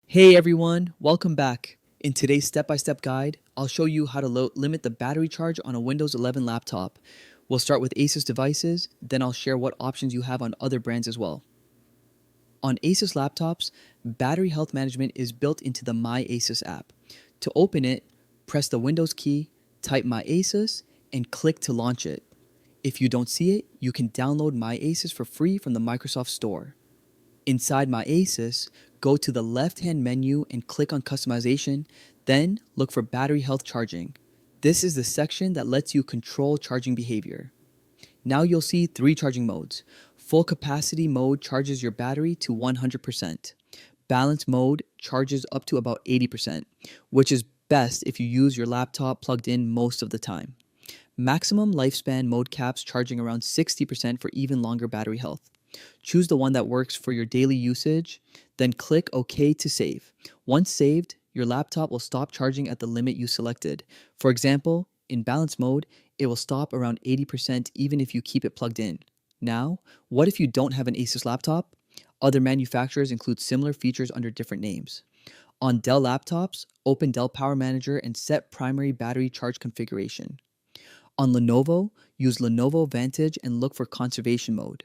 Hey everyone, welcome back. In today's step-by-step guide, I'll show you how to limit the battery charge on a Windows 11 laptop. We'll start with Asus devices, then I'll share what options you have on other brands as well. On Asus laptops, battery health management is built into the My Asus app. To open it, press the Windows key, type My Asus, and click to launch it. If you don't see it, you can download My Asus for free from the Microsoft Store. Inside My Asus, go to the left-hand menu and click on Customization, then look for Battery Health Charging. This is the section that lets you control charging behavior. Now you'll see three charging modes. Full capacity mode charges your battery to 100%. Balance mode charges up to about 80%, which is best if you use your laptop plugged in most of the time. Maximum lifespan mode caps charging around 60% for even longer battery health. Choose the one that works for your daily usage, then click OK to save. Once saved, your laptop will stop charging at the limit you selected. For example, in balance mode, it will stop around 80% even if you keep it plugged in. Now, what if you don't have an Asus laptop? Other manufacturers include similar features under different names. On Dell laptops, open Dell Power Manager and set primary battery charge configuration. On Lenovo, use Lenovo Vantage and look for conservation mode.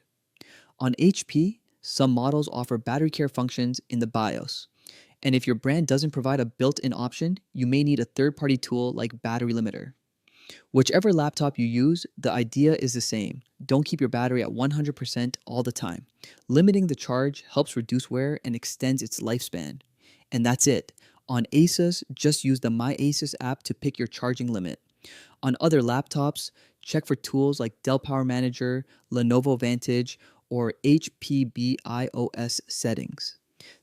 On HP, some models offer battery care functions in the BIOS. And if your brand doesn't provide a built-in option, you may need a third-party tool like Battery Limiter. Whichever laptop you use, the idea is the same. Don't keep your battery at 100% all the time. Limiting the charge helps reduce wear and extends its lifespan. And that's it. On Asus, just use the My Asus app to pick your charging limit. On other laptops, check for tools like Dell Power Manager, Lenovo Vantage, or HP BIOS settings.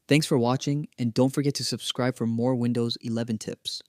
Thanks for watching, and don't forget to subscribe for more Windows 11 tips.